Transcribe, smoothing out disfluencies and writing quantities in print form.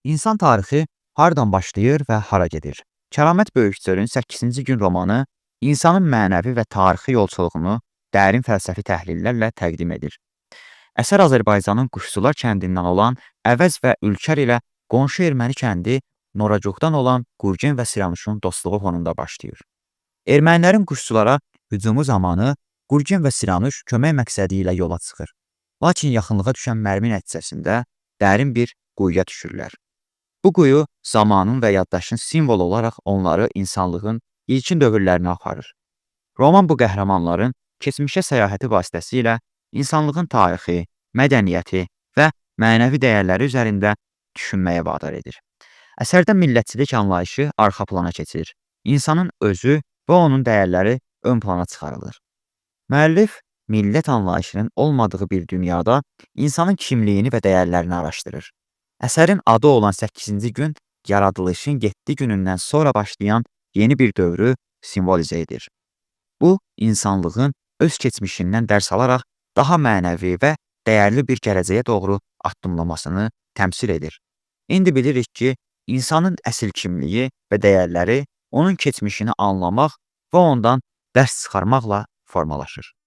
İnsan tarixi hardan başlayır və hara gedir? Kəramət Böyükçölün 8-ci gün romanı insanın mənəvi və tarixi yolçuluğunu dərin fəlsəfi təhlillərlə təqdim edir. Əsər Azərbaycanın Quşçular kəndindən olan Əvəz və Ülkər ilə qonşu erməni kəndi Noracuqdan olan Qurgen və Siranuşun dostluğu fonunda başlayır. Ermənilərin Quşçulara hücumu zamanı Qurgen və Siranuş kömək məqsədi ilə yola çıxır. Lakin yaxınlığa düşən mərmi nəticəsində dərin bir quyuya düşürlər. Bu quyu zamanın və yaddaşın simvolu olaraq onları insanlığın ilkin dövrlərinə aparır. Roman bu qəhrəmanların keçmişə səyahəti vasitəsilə insanlığın tarixi, mədəniyyəti və mənəvi dəyərləri üzərində düşünməyə vadar edir. Əsərdə millətçilik anlayışı arxa plana keçir. İnsanın özü və onun dəyərləri ön plana çıxarılır. Müəllif millət anlayışının olmadığı bir dünyada insanın kimliyini və dəyərlərini araşdırır. Əsərin adı olan 8-ci gün yaradılışın 7 günündən sonra başlayan yeni bir dövrü simvolizə edir. Bu, insanlığın öz keçmişindən dərs alaraq daha mənəvi və dəyərli bir gələcəyə doğru addımlamasını təmsil edir. İndi bilirik ki, insanın əsl kimliyi və dəyərləri onun keçmişini anlamaq və ondan dərs çıxarmaqla formalaşır.